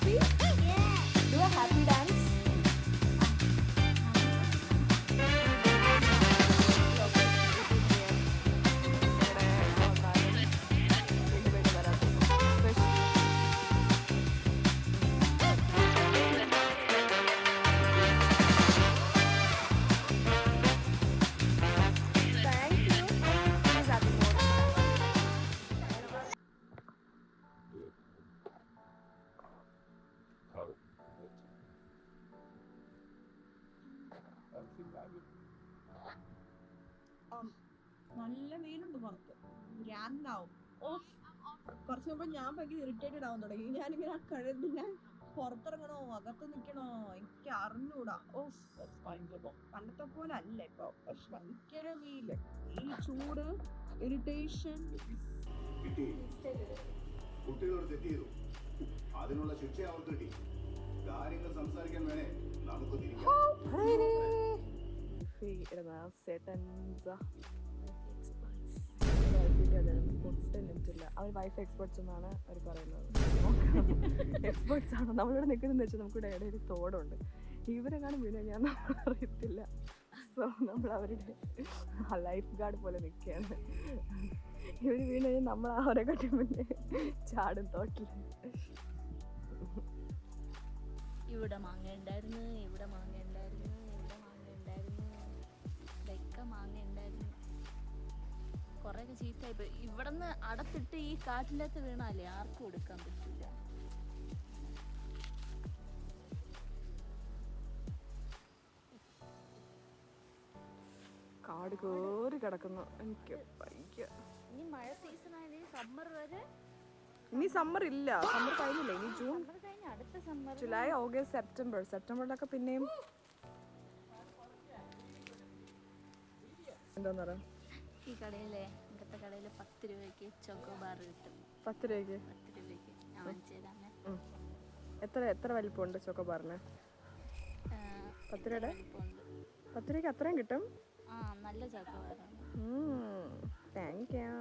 happy? Yeah. Do a happy dance. നല്ല വെയിലുണ്ട് പുറത്ത്. ഗ്യാനാവും. കുറച്ച് മുമ്പ് ഞാൻ ഭയങ്കര ഇറിറ്റേറ്റഡ് ആവാൻ തുടങ്ങി. ഞാനിങ്ങനെ കഴിയുന്നില്ല, പുറത്തിറങ്ങണോ അകത്ത് നിൽക്കണോ എനിക്ക് അറിഞ്ഞൂടാ. പണ്ടത്തെ പോലെ അല്ല ഇപ്പൊ. ഭയങ്കര വെയില്, ഈ ചൂട്, ഇറിറ്റേഷൻ. കുട്ടികളോട് തെറ്റ് ചെയ്തു, അതിനുള്ള ശിക്ഷ അവർക്ക് കിട്ടി. കാര്യങ്ങൾ സംസാരിക്കാൻ വേണേ നമുക്ക് തിരിക്കാം. അവർ വൈഫ് എക്സ്പെർട്സ് എന്നാണ് അവർ പറയുന്നത്. എക്സ്പെർട്സ് ആണോ നമ്മളിവിടെ നിൽക്കുന്നതെന്ന് വെച്ചാൽ നമുക്കിവിടെ ഇടയിൽ തോടുണ്ട്. ഇവരെങ്ങാനും വീണ ഞാൻ അറിയത്തില്ല. സോ നമ്മൾ അവരുടെ ലൈഫ് ഗാർഡ് പോലെ നിൽക്കുകയാണ്. ഇവർ വീണ് കഴിഞ്ഞാൽ നമ്മൾ അവരെ കട്ടി മുന്നേ ചാടും തോട്ടിൽ. ഇവിടെ മാങ്ങ ഉണ്ടായിരുന്നു, ഇവിടെ മാങ്ങ ഉണ്ടായിരുന്നു, ഇവിടെ മാങ്ങ ഉണ്ടായിരുന്നു, ഇതൊക്കെ മാങ്ങ ഉണ്ടായിരുന്നു. കുറേയൊക്കെ ചീത്തയായിപ്പോയി. ഇവിടെ നിന്ന് അടത്തിട്ട് ഈ കാട്ടിൻ്റെ അകത്ത് വീണാലേ ആർക്കും എടുക്കാൻ പറ്റില്ല. കാട് കേറി കിടക്കുന്നു. എനിക്ക് ഇനി മഴ സീസൺ ആയത് സമ്മർ വരെ. ഇനി സമ്മർ ഇല്ല, സമ്മർ കഴിഞ്ഞില്ല. ഇനി ജൂൺ കഴിഞ്ഞ അടുത്ത സമ്മർ, ജൂലൈ, ഓഗസ്റ്റ്, സെപ്റ്റംബർ. സെപ്റ്റംബറിലൊക്കെ പിന്നെയും എന്താന്ന് പറയാ, ഈ കടയിലെ ഇങ്ങനത്തെ കടയിൽ 10 രൂപയ്ക്ക് ചോക്കോ ബാർ കിട്ടും. 10 രൂപയ്ക്ക്? 10 രൂപയ്ക്ക് ഞാൻ വാങ്ങിച്ചു തരാമേ. എത്ര വലിപ്പമുണ്ട് ചോക്കോ ബാറിന്? 10 രൂപയുടെ? വലിപ്പമുണ്ട്. 10 രൂപയ്ക്ക് അത്രയും കിട്ടും? ആ, നല്ല ചോക്കോ ബാറാണ്. Thank you.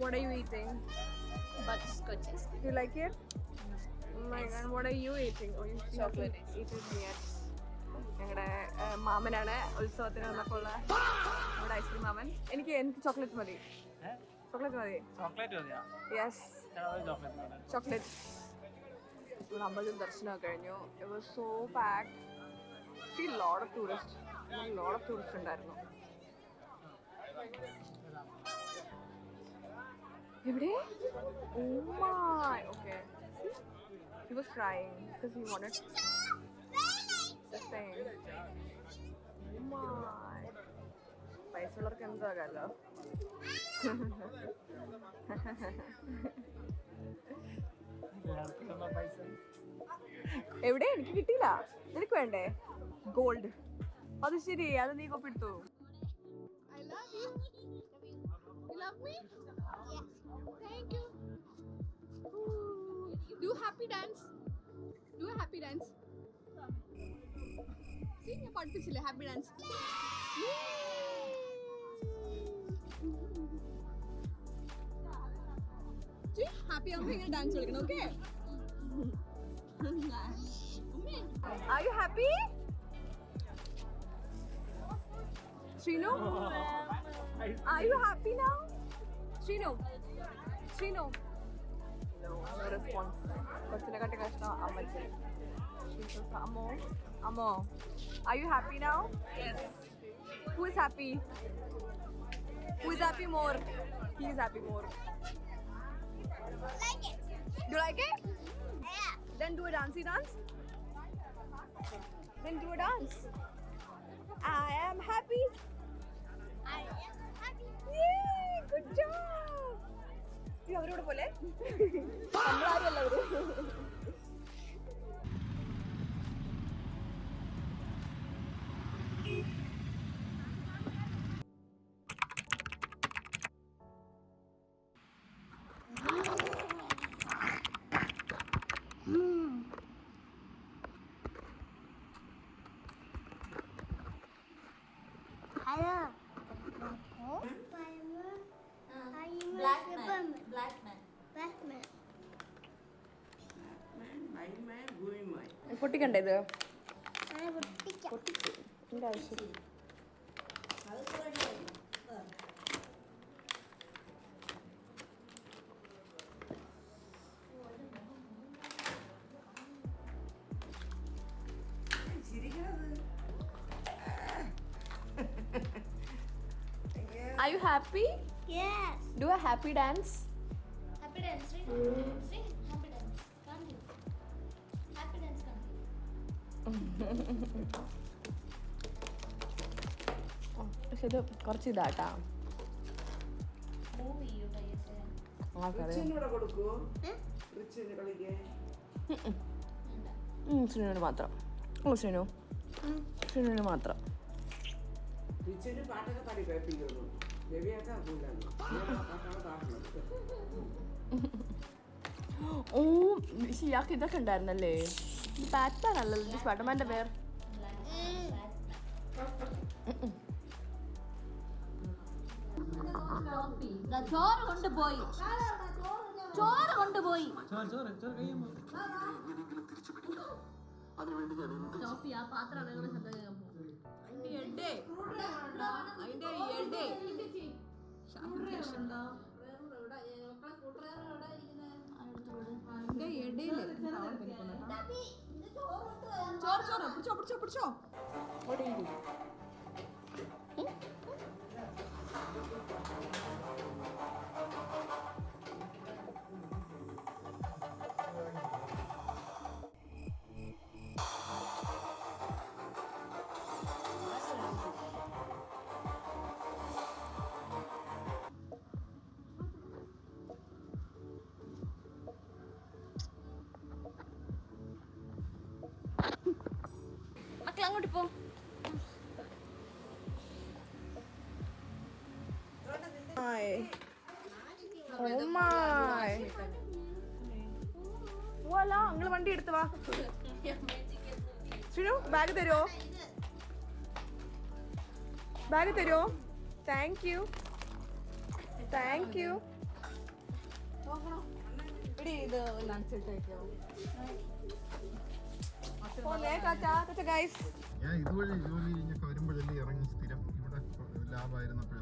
What are you eating? Butterscotches. Do you like it? Oh my god, what are you eating? Oh, you Chocolate. Eat it yet? ഞങ്ങളുടെ മാമനാണ് ഉത്സവത്തിന് വന്നപ്പോൾ ഉള്ള നമ്മുടെ ഐസ്ക്രീം മാമൻ. എനിക്ക് ചോക്ലേറ്റ് മതി. ചോക്ലേറ്റ് മതി. Yes, chocolate. അമ്പലത്തിൽ ദർശനമൊക്കെ കഴിഞ്ഞു. It was so packed. See, lot of tourists ഉണ്ടായിരുന്നു. എവിടെ? Oh my, okay. He was crying because he wanted the thing. Oh my. പൈസ ഉള്ളവർക്ക് എന്താകാലോ. എവിടെ? എനിക്ക് കിട്ടിയില്ല. നിനക്ക് വേണ്ടേ? ഗോൾഡ്. അത് ശരി, അത് നീ കൊപ്പിടുത്തു. I love you. You love me? Yes. Thank you. Do happy dance. Do a happy dance. See, ഞാൻ പഠിപ്പിച്ചില്ലേ happy dance. See, happy ആവുമ്പോ ഇങ്ങനെ ഡാൻസ് കളിക്കണം, okay? Are you happy? Shrinu? Are you happy now? Shrinu? Shrinu? No response. കൊച്ചിനെക്കാട്ടി കഷ്ടം അമ്മച്ചി. അമ്മോ, അമ്മോ. Are you happy now? Yes. Who is happy? Who is happy more? He is happy more. Like it. Do you like it? Yeah. Then do a dancey dance. Then do a dance. I am happy. I am happy. Yay! Good job. നീ അവരോട് പോലെ നമ്മളാരല്ല അവര്. Hello. Black man. Black man. Batman. പൊട്ടിക്കണ്ടേ ഇത്? I would pick up. പൊട്ടിച്ചു. എന്റെ ആവശ്യം. Are you happy? Yes. Do a happy dance. Happy dance. Sing. Sing. Happy dance. Come here. Happy dance. Come here. പക്ഷെ ഇത് കുറച്ച് ഇതാട്ടാ. Movie you guys. റിച്ചിനൂടെ കൊടുക്കുവോ? റിച്ചിന് കളിക്കാൻ ശ്രീനുവിന് മാത്രം. ഓ ശ്രീനു, ശ്രീനുവിന് മാത്രം. റിച്ചിന് പാട്ടൊക്കെ പാടി കേൾപ്പിക്കുന്നു. രവിയാക്കാൻ അറിയില്ലായിരുന്നു. പാട്ടാണ് പാടുന്നത്. ഓ ഇയാൾക്ക് ഇതൊക്കെ ഉണ്ടായിരുന്നല്ലേ? ബാറ്റ്മാൻ അല്ലല്ലോ, ഇത് സ്പൈഡർമാൻ്റെ പേർ. ചോറ് കൊണ്ടുപോയി. ചോറ് കൊണ്ടുപോയി. ചോപ്പി ആ പാത്രം ശബ്ദം കേൾക്കാൻ പോകും. മക്കൾ അങ്ങോട്ട് പോ. നിങ്ങൾ വണ്ടി എടുത്ത് വാ. ശ്രീനു ബാഗ് തരുമോ? ബാഗ് തരുമോ? Thank you, thank you. ഇത് ഞാൻ ഇതുവഴി ജോലി കഴിഞ്ഞൊക്കെ വരുമ്പോഴല്ലേ ഇറങ്ങി സ്ഥിരം ഇവിടെ ലാഭമായിരുന്നപ്പോഴേ